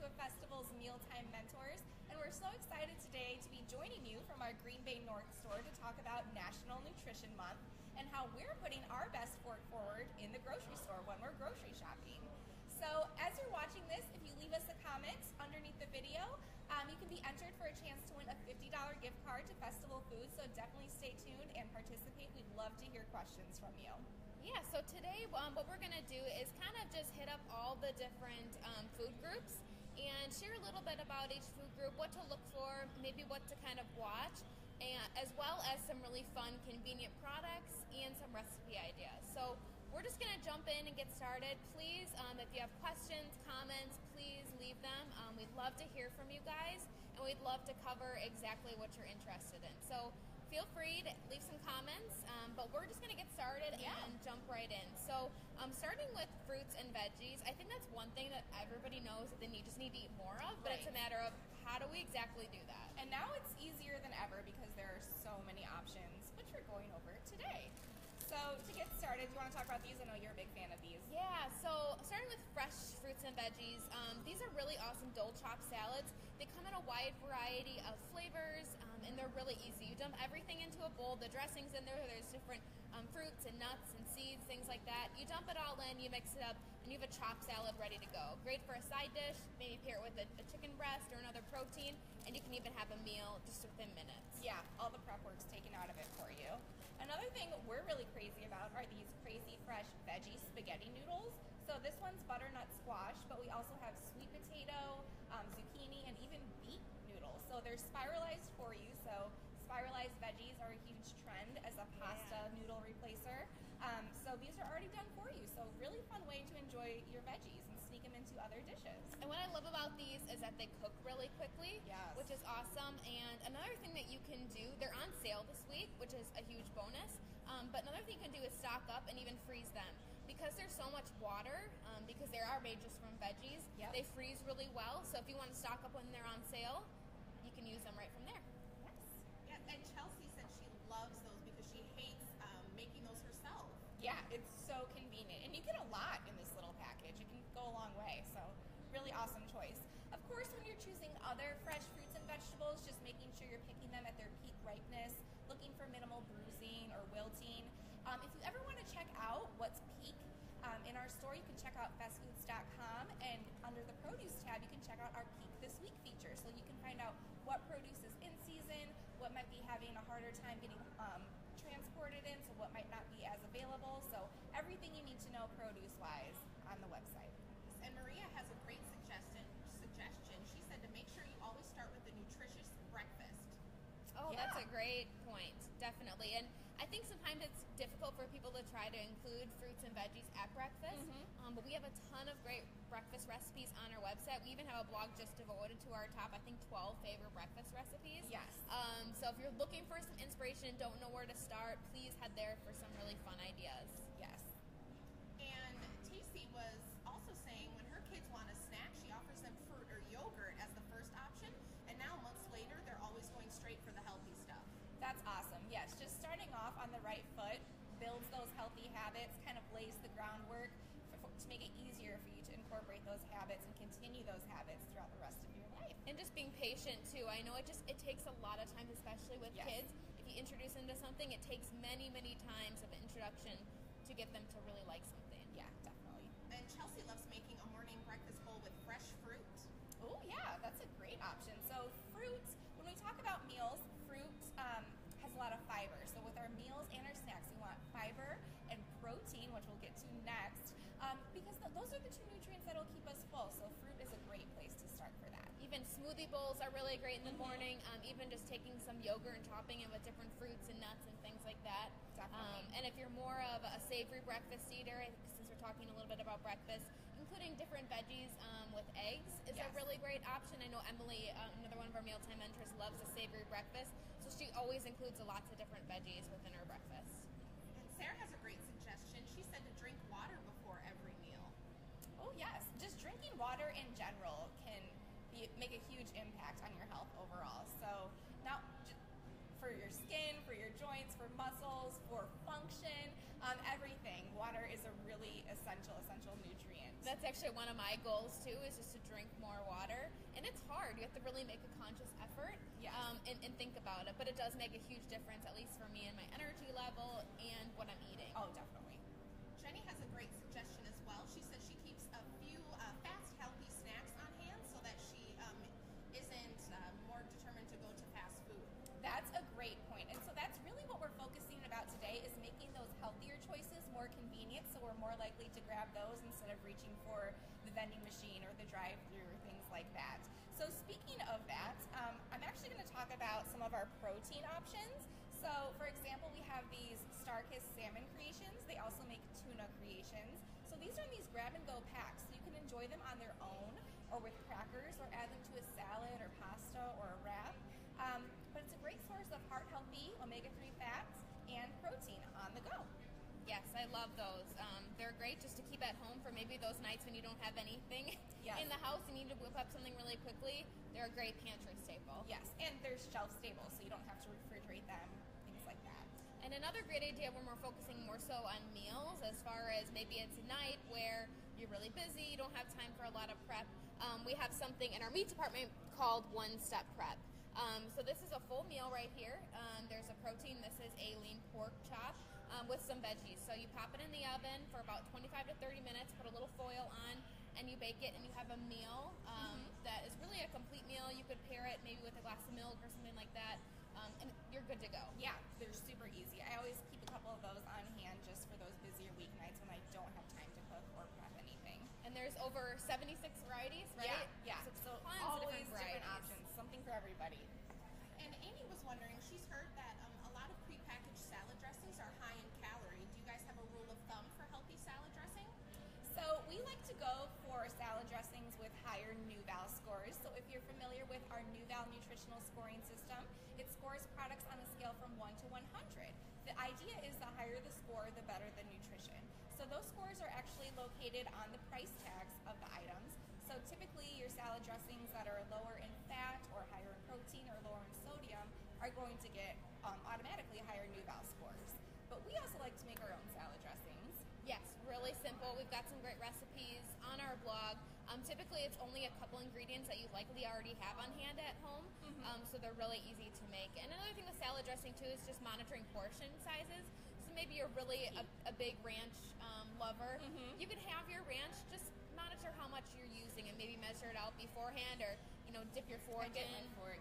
to a Festival's Mealtime Mentors, and we're so excited today to be joining you from our Green Bay North store to talk about National Nutrition Month and how we're putting our best foot forward in the grocery store when we're grocery shopping. So as you're watching this, if you leave us a comment underneath the video, you can be entered for a chance to win a $50 gift card to Festival Foods, so definitely stay tuned and participate. We'd love to hear questions from you. Yeah, so today what we're going to do is kind of just hit up all the different food groups and share a little bit about each food group, what to look for, maybe what to kind of watch, and as well as some really fun, convenient products and some recipe ideas. So we're just going to jump in and get started. Please, if you have questions, comments, please leave them. We'd love to hear from you guys, and we'd love to cover exactly what you're interested in. So feel free to leave some comments, but we're just going to get started and jump right in. So starting with fruits and veggies, I think that's one thing that everybody knows that they just need to eat more of, but it's a matter of how do we exactly do that? And now it's easier than ever because there are so many options, which we're going over today. So to get started, do you want to talk about these? I know you're a big fan of these. Yeah, so starting with fresh fruits and veggies, these are really awesome dole chop salads. They come in a wide variety of flavors, and they're really easy. You dump everything into a bowl, the dressing's in there, there's different fruits and nuts and seeds, things like that. You dump it all in, you mix it up, and you have a chopped salad ready to go. Great for a side dish, maybe pair it with a chicken breast or another protein, and you can even have a meal just within minutes. Yeah, all the prep work's taken out of it for you. Another thing we're really crazy about are these crazy fresh veggie spaghetti noodles. So this one's butternut squash, but we also have sweet potato, zucchini, and even beet noodles. So they're spiralized for you. So spiralized veggies are a huge trend as a pasta noodle replacer. So these are already done for you. So really fun way to enjoy your veggies and sneak them into other dishes. And what I love about these is that they cook really quickly, which is awesome. And another thing that you can do, they're on sale this week, which is a huge bonus. But another thing you can do is stock up and even freeze them. Because there's so much water, because they are made just from veggies, they freeze really well. So if you want to stock up when they're on sale, you can use them right from there. Yeah, and Chelsea said she loves those because she hates making those herself. Yeah, it's so convenient. And you get a lot in this little package. It can go a long way. So really awesome choice. Of course, when you're choosing other fresh fruits and vegetables, just making sure you're picking them at their peak ripeness, looking for minimal bruising or wilting. If you ever want to check out what's peak in our store, you can check out bestfoods.com, and under the produce tab, you can check out our Peak This Week feature. So you can find out what produce is in season, what might be having a harder time getting transported in, so what might not be as available. So everything you need to know produce-wise on the website. And Maria has a great suggestion. She said to make sure you always start with a nutritious breakfast. Oh, that's a great point, definitely. And I think sometimes it's difficult for people to try to include fruits and veggies at breakfast, but we have a ton of great breakfast recipes on our website. We even have a blog just devoted to our top, 12 favorite breakfast recipes. Yes. So if you're looking for some inspiration and don't know where to start, please head there for some really fun ideas. Yes. And Tacey was also saying when her kids want a snack, she offers them fruit or yogurt as the first option. And now, months later, they're always going straight for the healthy stuff. That's awesome. Yes, just starting off on the right foot builds those healthy habits, kind of lays the groundwork to make it easier for you to incorporate those habits and continue those habits throughout the rest of your life. And just being patient, too. I know it takes a lot of time, especially with kids. If you introduce them to something, it takes many, many times of introduction to get them to really like something. Yeah, definitely. And Chelsea loves making a morning breakfast bowl with fresh fruit. Oh, yeah, that's a great option. So fruits, when we talk about meals, fruit has a lot of fiber. So with our meals and our snacks, we want fiber and protein, which we'll get to next, because those are the two nutrients that will keep us full. So fruit is a great place to start for that. Even smoothie bowls are really great in the morning. Even just taking some yogurt and chopping it with different fruits and nuts and things like that. Definitely. And if you're more of a savory breakfast eater, since we're talking a little bit about breakfast, including different veggies with eggs is a really great option. I know Emily, another one of our Mealtime Mentors, loves a savory breakfast, so she always includes lots of different veggies within her breakfast. And Sarah has a great suggestion. She said to drink water before every meal. Oh, yes. Just drinking water in general can make a huge impact on your health overall. So not just for your skin, for your joints, for muscles, for function, everything. Water is a really essential nutrient. That's actually one of my goals too, is just to drink more water. And it's hard. You have to really make a conscious effort, Yes. and think about it. But it does make a huge difference, at least for me, in my energy level and what I'm eating. Oh, definitely. Jenny has a great suggestion as well. She says she keeps a few fast, healthy snacks on hand so that she isn't more determined to go to fast food. That's a great point. And so that's really what we're focusing about today, is making those healthier choices more convenient, so we're more likely to grab those instead of reaching for the vending machine or the drive-through or things like that. So speaking of that, I'm actually going to talk about some of our protein options. So for example, we have these Starkist salmon creations. They also make tuna creations. So these are in these grab-and-go packs, so you can enjoy them on their own or with crackers, or add them to a salad or pasta or a wrap. But it's a great source of heart-healthy omega-3 fats and protein on the go. Yes, I love those. They're great just to keep at home for maybe those nights when you don't have anything Yes. in the house and you need to whip up something really quickly. They're a great pantry staple. Yes, and they're shelf-stable, so you don't have to refrigerate them, things like that. And another great idea when we're focusing more so on meals, as far as maybe it's a night where you're really busy, you don't have time for a lot of prep, we have something in our meat department called one-step prep. So this is a full meal right here. There's a protein. This is a lean pork chop with some veggies. So you pop it in the oven for about 25 to 30 minutes, put a little foil on, and you bake it, and you have a meal that is really a complete meal. You could pair it maybe with a glass of milk or something like that, and you're good to go. Yeah, they're super easy. I always keep a couple of those on hand just for those busier weeknights when I don't have time to cook or prep anything. And there's over 76 varieties, right? Yeah. So tons always of different varieties. options, something for everybody. And Amy was wondering, she's heard that a lot of prepackaged salad dressings are high in calorie. Do you guys have a rule of thumb for healthy salad dressing? So we like to go for salad dressings with higher Nuval scores. So if you're familiar with our Nuval nutritional scoring system, it scores products on a scale from 1 to 100. The idea is the higher the score, the better the nutrition. So those scores are actually located on the price tags of the items. So typically your salad dressings that are lower in fat or higher in protein or lower in sodium are going to get automatically higher Nuval scores. But we also like to make our own salad dressings. Yes, really simple. We've got some great recipes on our blog. Typically, it's only a couple ingredients that you likely already have on hand at home, so they're really easy to make. And another thing with salad dressing, too, is just monitoring portion sizes. So maybe you're really a big ranch lover. You can have your ranch, just monitor how much you're using and maybe measure it out beforehand, or dip your fork in.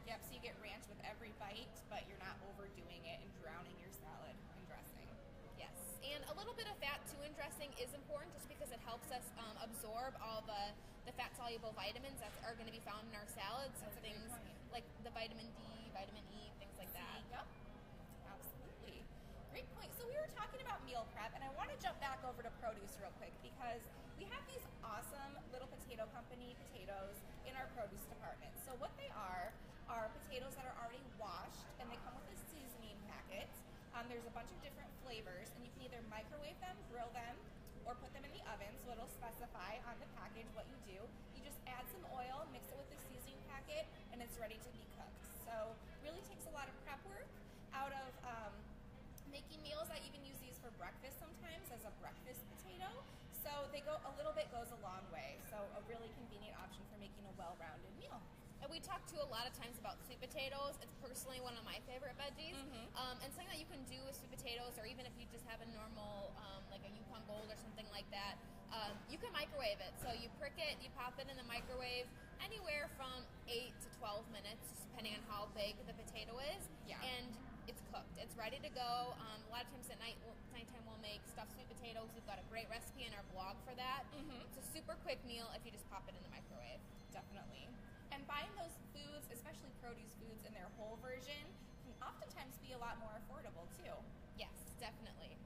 Yep, so you get ranch with every bite, but you're not overdoing it and drowning your salad in dressing. Yes, and a little bit of fat too in dressing is important, just because it helps us absorb all the fat-soluble vitamins that are going to be found in our salads. That's a great things point. like the vitamin D, vitamin E, things like that. Yep, absolutely. Great point. So we were talking about meal prep, and I want to jump back over to produce real quick, because we have these awesome Little Potato Company potatoes in our produce department. So what they are potatoes that are already washed, and they come with a seasoning packet. There's a bunch of different flavors, and you can either microwave them, grill them, or put them in the oven, so it'll specify on the package what you do. You just add some oil, mix it with the seasoning packet, and it's ready to be cooked. So really takes a lot of prep work out of making meals. I even use these for breakfast sometimes as a breakfast potato. So a little bit goes a long way. So a really convenient option for making a well-rounded meal. And we talk too a lot of times about sweet potatoes. It's personally one of my favorite veggies. And something that you can do with sweet potatoes, or even if you just have a normal, like a Yukon Gold or something like that, you can microwave it. So you prick it, you pop it in the microwave, anywhere from 8 to 12 minutes, depending on how big the potato is. Yeah. And it's cooked. It's ready to go. A lot of times at nighttime we'll make stuffed sweet potatoes. We've got a great recipe in our blog for that. It's a super quick meal if you just pop it in the microwave. Definitely. And buying those foods, especially produce foods in their whole version, can oftentimes be a lot more affordable too. Yes, definitely.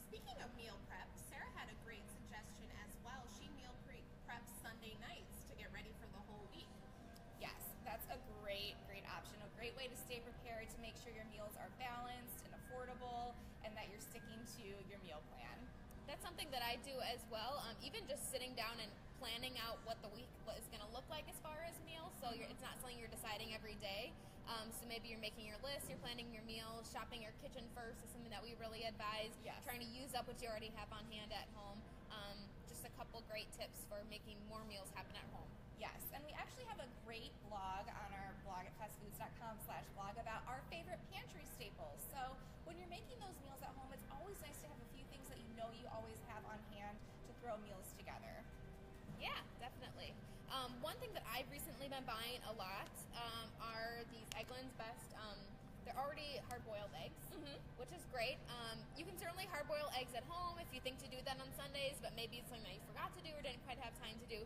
Speaking of meal prep, Sarah had a great suggestion as well. She meal preps Sunday nights to get ready for the whole week. Yes, that's a great option. A great way to stay prepared, to make sure your meals are balanced and affordable, and that you're sticking to your meal plan. That's something that I do as well. Even just sitting down and planning out what the week is going to look like as far as meals. So it's not something you're deciding every day. So maybe you're making your list, you're planning your meals, shopping your kitchen first is something that we really advise. Yes. Trying to use up what you already have on hand at home. Just a couple great more meals happen at home. Yes, and we actually have a great blog on our blog at fastfoods.com/blog about our favorite pantry staples. So when you're making those meals at home, it's always nice to have a few things that you know you always have on hand to throw meals together. Yeah, definitely. One thing that I've recently been buying a lot are these Eggland's Best. They're already hard-boiled eggs, which is great. You can certainly hard-boil eggs at home if you think to do that on Sundays, but maybe it's something that you forgot to do or didn't quite have time to do.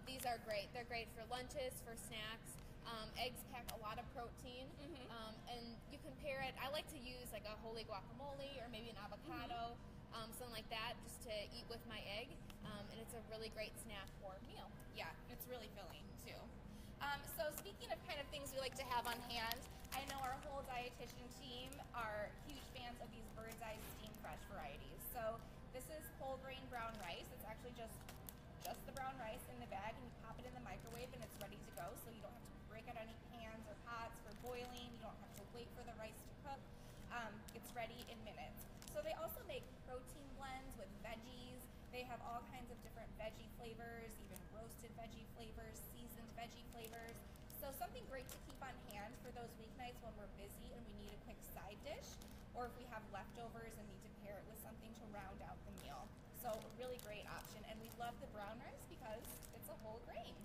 These are great. They're great for lunches, for snacks. Eggs pack a lot of protein, and you can pair it. I like to use like a holy guacamole or maybe an avocado, something like that, just to eat with my egg. And it's a really great snack or meal. Yeah, it's really filling too. So speaking of kind of things we like to have on hand, I know our whole dietitian team are huge fans of these Bird's Eye Steam Fresh varieties. So this is whole grain brown rice. It's actually just the brown rice in the bag, and you pop it in the microwave and it's ready to go. So you don't have to break out any pans or pots for boiling. You don't have to wait for the rice to cook. It's ready in minutes. So they also make protein blends with veggies. They have all kinds of different veggie flavors, even roasted veggie flavors, seasoned veggie flavors. So something great to keep on hand for those weeknights when we're busy and we need a quick side dish, or if we have leftovers and need to pair it with something to round out the meal. So a really great option. And we love the brown rice because it's a whole grain.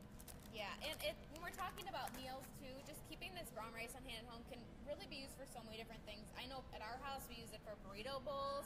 Yeah, and when we're talking about meals too, just keeping this brown rice on hand at home can really be used for so many different things. I know at our house we use it for burrito bowls,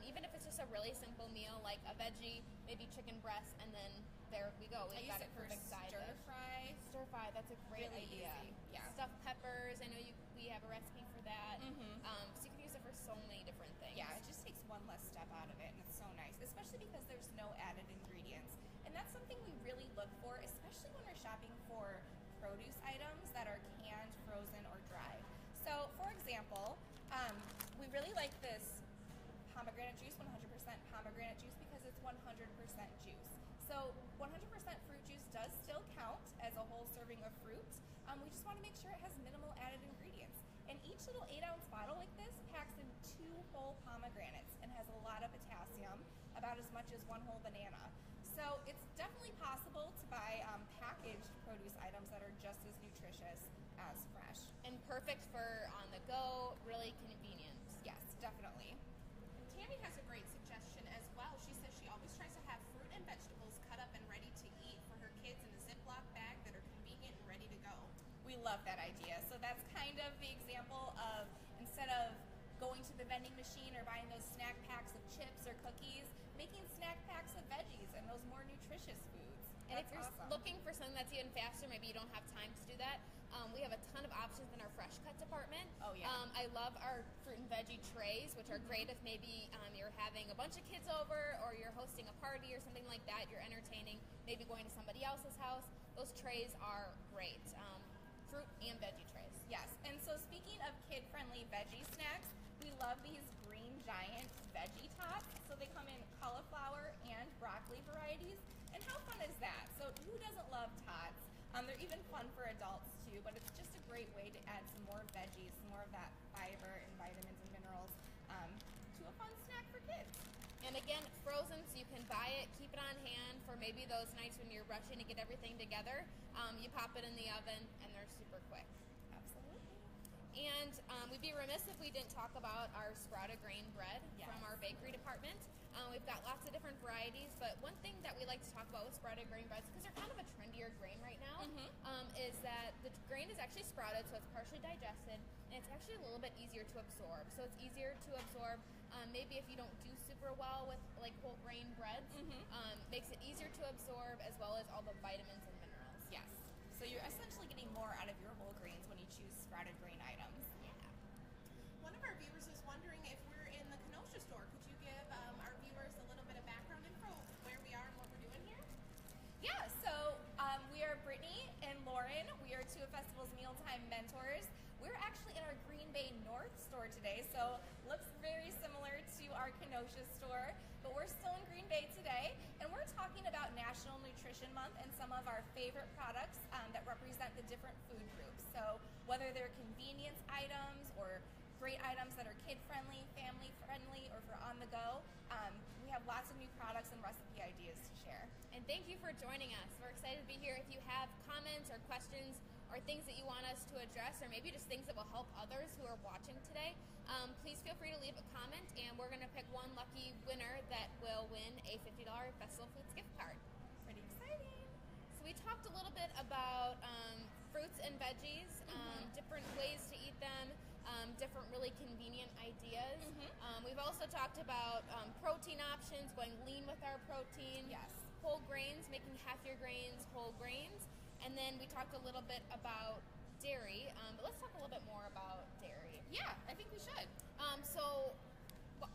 even if it's just a really simple meal like a veggie, maybe chicken breast, and then there we go. We've got a perfect side stir dish. fry. Stir fry, that's a great Really idea. easy, yeah. Stuffed peppers, I know we have a recipe for that. So you can use it for so many different things. Yeah, it just takes one less step out of it, and it's so nice, especially because there's no added ingredients. And that's something we really look for, especially when we're shopping for produce items that are canned, frozen, or dry. So, for example, we really like this pomegranate juice, 100% pomegranate juice, because it's 100% juice. So 100% fruit juice does still count as a whole serving of fruit. We just want to make sure it has minimal added ingredients. And each little 8-ounce bottle like this packs in 2 whole pomegranates and has a lot of potassium, about as much as 1 whole banana. So it's definitely possible to buy packaged produce items that are just as nutritious as fresh. And perfect for on the go, really convenient. Yes, definitely. Tammy has a great suggestion as well. She says she always tries to have fruit and vegetables cut up and ready to eat for her kids in a Ziploc bag that are convenient and ready to go. We love that idea. So that's kind of the example of, instead of going to the vending machine or buying those snack packs of chips or cookies, making snack packs of veggies and those more nutritious foods. And if That's you're awesome. looking for something that's even faster, maybe you don't have time to do that, we have a ton of options in our fresh cut department. Oh, yeah. I love our fruit and veggie trays, which are great if maybe you're having a bunch of kids over or you're hosting a party or something like that, you're entertaining, maybe going to somebody else's house. Those trays are great. Fruit and veggie trays. Yes, and so speaking of kid-friendly veggie snacks, we love these Green Giant veggie tots. So they come in cauliflower and broccoli varieties. And how fun is that? So who doesn't love tots? They're even fun for adults too, but it's just a great way to add some more veggies, some more of that fiber and vitamins and minerals to a fun snack for kids. And again, frozen, so you can buy it, keep it on hand for maybe those nights when you're rushing to get everything together. You pop it in the oven, and they're super quick. Absolutely. And we'd be remiss if we didn't talk about our sprouted grain bread from our bakery department. We've got lots of different varieties, but one thing that we like to talk about with sprouted grain breads, because they're kind of a trendier grain right now, is that the grain is actually sprouted, so it's partially digested, and it's actually a little bit easier to absorb. So it's easier to absorb, maybe if you don't do super well with like whole grain breads, makes it easier to absorb, as well as all the vitamins and minerals. Yes. So you're essentially getting more out of your whole grains when you choose sprouted grain items. Yeah. One of our viewers is wondering if we're in the Kenosha store. Could you give our viewers a little bit of background info of where we are and what we're doing here? Yeah, so we are Brittany and Lauren. We are 2 of Festival's Mealtime Mentors. We're actually in our Green Bay North store today, so looks very similar to our Kenosha store, but we're still in Green Bay today, and we're talking about National Nutrition Month and some of our favorite products that represent the different food groups. So whether they're convenience items or great items that are kid-friendly, family-friendly, or for on the go, We have lots of new products and recipe ideas to share. And thank you for joining us. We're excited to be here. If you have comments or questions or things that you want us to address, or maybe just things that will help others who are watching today, please feel free to leave a comment, and we're going to pick one lucky winner that will win a $50 Festival Foods gift card. Pretty exciting. So we talked a little bit about fruits and veggies, different ways to eat them, different really convenient ideas. We've also talked about protein options, going lean with our protein. Yes. Whole grains, making half your grains whole grains. And then we talked a little bit about dairy, but let's talk a little bit more about dairy. Yeah, I think we should. So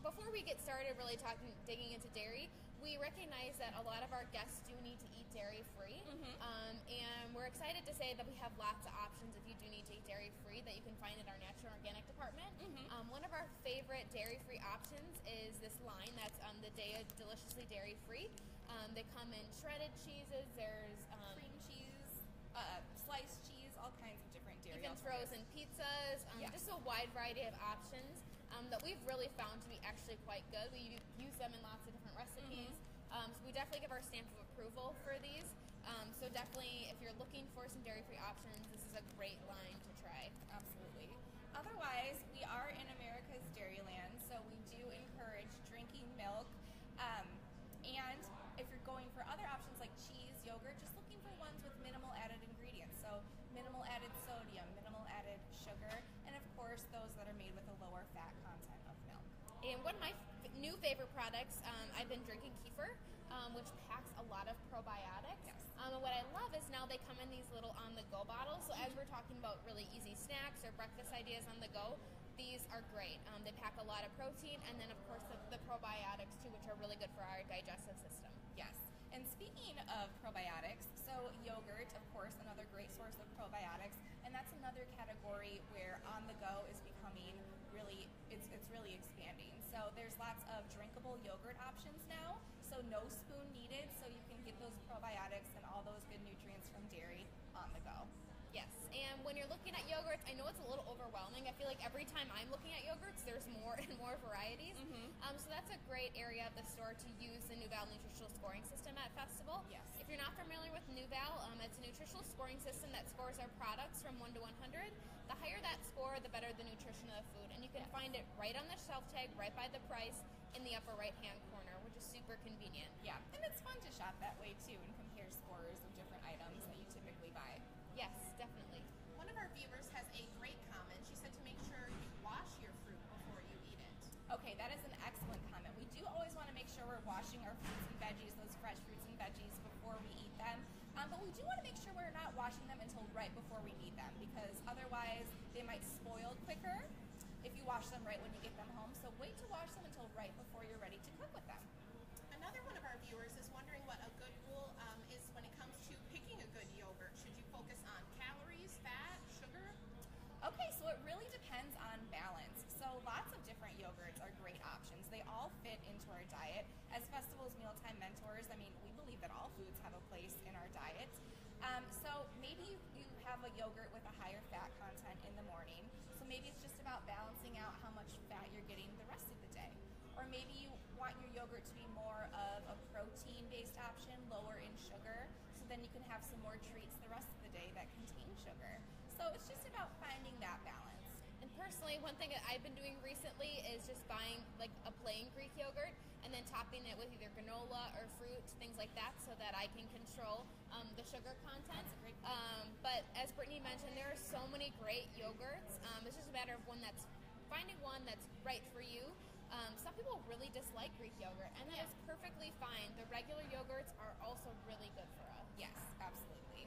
before we get started really digging into dairy, we recognize that a lot of our guests do need to eat dairy-free, and we're excited to say that we have lots of options if you do need to eat dairy-free that you can find in our natural and organic department. One of our favorite dairy-free options is this line that's the Daiya Deliciously Dairy-Free. They come in shredded cheeses, there's Cream cheese, sliced cheese, all kinds of different dairy even alternatives. frozen pizzas, Yes. just a wide variety of options that we've really found to be actually quite good. We use them in lots of different recipes. So we definitely give our stamp of approval for these. So definitely, if you're looking for some dairy-free options, this is a great line to try. Absolutely. Otherwise, we are in America's Dairyland, so we do encourage drinking milk. And if you're going for other options like cheese, yogurt, just looking for ones with minimal added ingredients. So minimal added sodium, minimal added sugar, and of course those that are made with a lower fat content of milk. And one of my new favorite products, I've been drinking kefir, which packs a lot of probiotics. Yes. And what I love is now they come in these little on-the-go bottles. So as we're talking about really easy snacks or breakfast ideas on the go, these are great. They pack a lot of protein, and then of course the probiotics too, which are really good for our digestive system. Yes. And speaking of probiotics, so yogurt, of course, another great source of probiotics, and that's another category where on the go is becoming really, it's really expanding. So there's lots of drinkable yogurt options now, so no spoon needed, so you can get those probiotics and all those good nutrients from dairy on the go. Yes, and when you're looking at yogurts, I know it's a little overwhelming. I feel like every time I'm looking at yogurts, there's more and more varieties. So that's a great area of the store to use the Nuval nutritional scoring system at Festival. Yes. If you're not familiar with Nuval, it's a nutritional scoring system that scores our products from 1 to 100. The higher that score, the better the nutrition of the food. And you can find it right on the shelf tag, right by the price, in the upper right-hand corner, which is super convenient. Yeah, and it's fun to shop that way too and compare scores of different items that you typically buy. Yes, definitely. One of our viewers has a great comment. She said to make sure you wash your fruit before you eat it. Okay, that is an excellent comment. We do always want to make sure we're washing our fruits and veggies, those fresh fruits and veggies, before we eat them. But we do want to make sure we're not washing them until right before we need them, because otherwise they might spoil quicker if you wash them right when you get them home. So wait to wash them until right before you're ready to cook with them. Another one of our viewers is wondering what a good rule is when it comes to picking a good yogurt. Should you focus on calories, fat, sugar? Okay, so it really depends on balance. So lots of different yogurts are great options. They all fit into our diet. As Festival's Mealtime Mentors, I mean, we believe that all foods have a place in our diet. So maybe you have a yogurt with a higher fat content in the morning. So maybe it's just about balancing out how much fat you're getting the rest of the day. Or maybe you want your yogurt to be more of a protein-based option, lower in sugar, so then you can have some more treats the rest of the day that contain sugar. So it's just about finding that balance. And personally, one thing that I've been doing recently is just buying like a plain Greek yogurt and then topping it with either granola or fruit, things like that, so that I can control the sugar content. That's a great But as Brittany mentioned, there are so many great yogurts. It's just a matter of finding one that's right for you. Some people really dislike Greek yogurt, and that is perfectly fine. The regular yogurts are also really good for us. Yes, absolutely.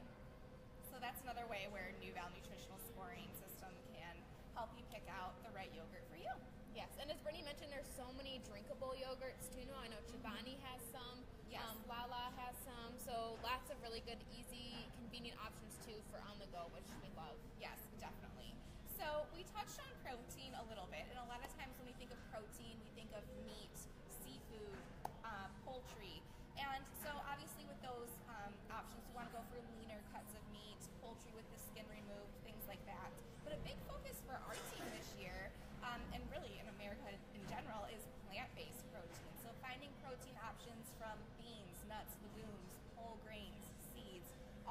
So that's another way where Nuval nutritional scoring system can help you pick out the right yogurt for you. Yes, and as Brittany mentioned, there's so many drinkable yogurts too. I know Chobani has some. Yes. Lala has some. So lots of really good, easy, convenient options too for on the go, which we love. Yes, definitely. So we touched on protein a little bit, and a lot of times when we think of protein, we think of meat, seafood, poultry. And so obviously with those options, we want to go for leaner cuts of meat, poultry with the skin removed, things like that. But a big focus for our team this year, and really in America in general, is plant-based protein. So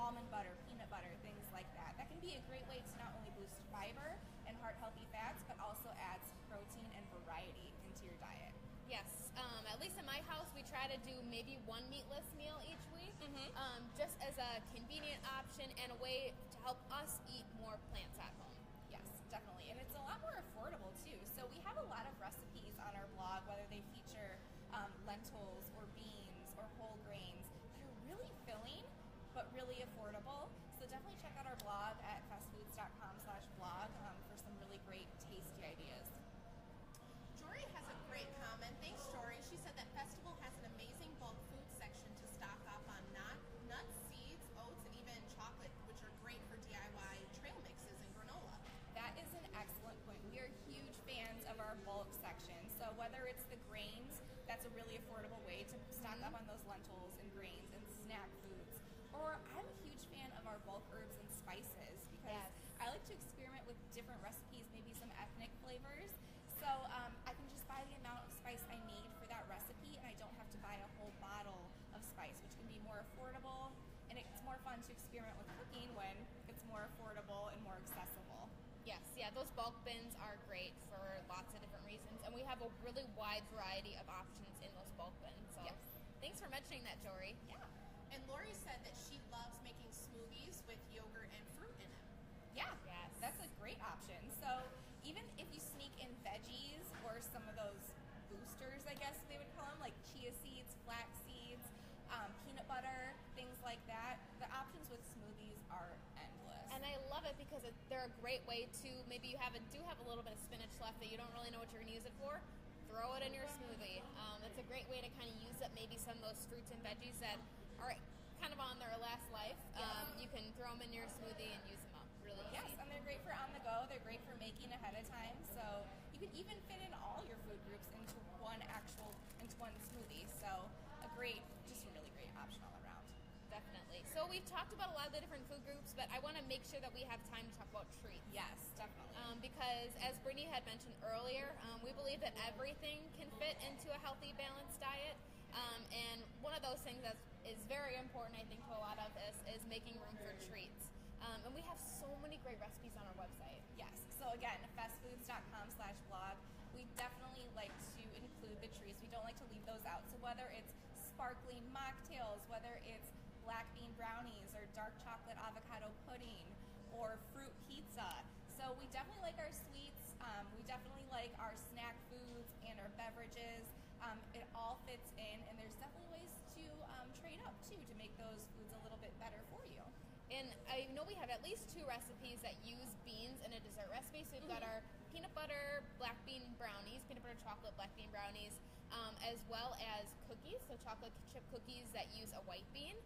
almond butter, peanut butter, things like that. That can be a great way to not only boost fiber and heart-healthy fats, but also adds protein and variety into your diet. Yes, at least in my house, we try to do maybe one meatless meal each week, just as a convenient option and a way to help us eat more plants at home. Yes, definitely. And it's a lot more affordable too. So we have a lot of recipes on our blog, whether they feature lentils or beans or whole grains, that are really filling but really affordable. So definitely check out our blog at fastfoods.com/blog for some really great tasty ideas. Jory has a great comment. Thanks, Jory. She said that Festival has an amazing bulk food section to stock up on nuts, seeds, oats, and even chocolate, which are great for DIY trail mixes and granola. That is an excellent point. We are huge fans of our bulk section. So whether it's the grains, that's a really affordable way to stock up on those lentils and grains and snack foods. Or I'm a huge fan of our bulk herbs and spices because I like to experiment with different recipes, maybe some ethnic flavors. So I can just buy the amount of spice I need for that recipe, and I don't have to buy a whole bottle of spice, which can be more affordable, and it's more fun to experiment with cooking when it's more affordable and more accessible. Yes, yeah, those bulk bins are great for lots of different reasons, and we have a really wide variety of options in those bulk bins. So thanks for mentioning that, Jory. Yeah. And Lori said that she loves making smoothies with yogurt and fruit in it. Yeah, Yes. that's a great option. So even if you sneak in veggies or some of those boosters, I guess they would call them, like chia seeds, flax seeds, peanut butter, things like that, the options with smoothies are endless. And I love it because they're a great way to, maybe you do have a little bit of spinach left that you don't really know what you're going to use it for, throw it in your smoothie. It's a great way to kind of use up maybe some of those fruits and veggies that are kind of on their last life. You can throw them in your smoothie and use them up really easy. Yes, and they're great for on the go. They're great for making ahead of time. So you can even fit in all your food groups into one smoothie. So a really great option all around. Definitely. So we've talked about a lot of the different food groups, but I want to make sure that we have time to talk about treats. Yes, definitely. Because as Brittany had mentioned earlier, we believe that everything can fit into a healthy, balanced diet. And one of those things that is very important, I think, to a lot of us is making room for treats. And we have so many great recipes on our website. Yes. So again, fastfoods.com/blog. We definitely like to include the treats. We don't like to leave those out. So whether it's sparkling mocktails, whether it's black bean brownies or dark chocolate avocado pudding or fruit pizza. So we definitely like our sweets. We definitely like our snack foods and our beverages. It all fits in, and there's definitely ways to trade up too to make those foods a little bit better for you. And I know we have at least 2 recipes that use beans in a dessert recipe. So we've got our peanut butter black bean brownies, peanut butter chocolate black bean brownies, as well as cookies, so chocolate chip cookies that use a white bean.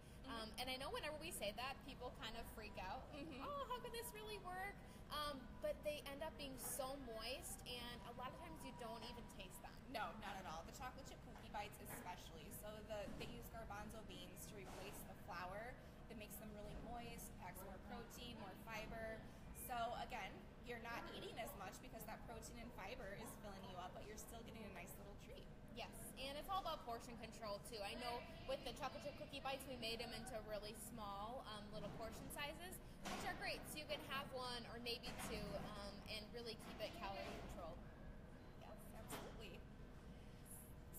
And I know whenever we say that, people kind of freak out. Oh, how can this really work? But they end up being so moist, and a lot of times you don't even taste them. No, not at all. The chocolate chip cookie bites especially. So they use garbanzo beans to replace the flour. That makes them really moist, packs more protein, more fiber. So again, you're not eating as much because that protein and fiber is filling you up, but you're still getting a nice little treat. Yes, and it's all about portion control too. I know with the chocolate chip cookie bites, we made them into really small little portion sizes, which are great. So you can have one or maybe 2 and really keep it calorie controlled. Yes, absolutely.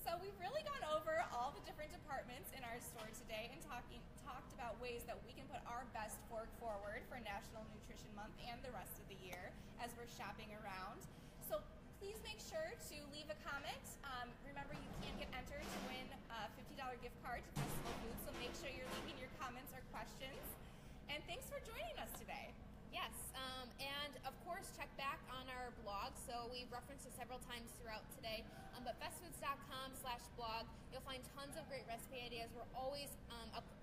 So we've really gone over all the different departments in our store today and talked about ways that we can put our best fork forward for National Nutrition Month and the rest of the year as we're shopping around. So please make sure to leave a comment. Remember, you can get entered to win a $50 gift card to Festival Foods, so make sure you're leaving your comments or questions. And thanks for joining us today. Yes, and of course, check back on our blog. So we've referenced it several times throughout today, but fastfoods.com/blog, you'll find tons of great recipe ideas. We're always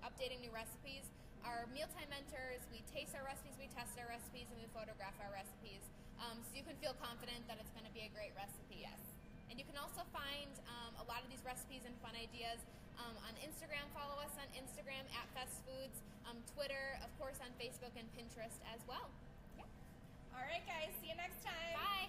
updating new recipes. Our Mealtime Mentors, we taste our recipes, we test our recipes, and we photograph our recipes. So you can feel confident that it's going to be a great recipe. Yes. And you can also find a lot of these recipes and fun ideas on Instagram. Follow us on Instagram at Fest Foods, Twitter, of course, on Facebook and Pinterest as well. Yeah. All right, guys. See you next time. Bye.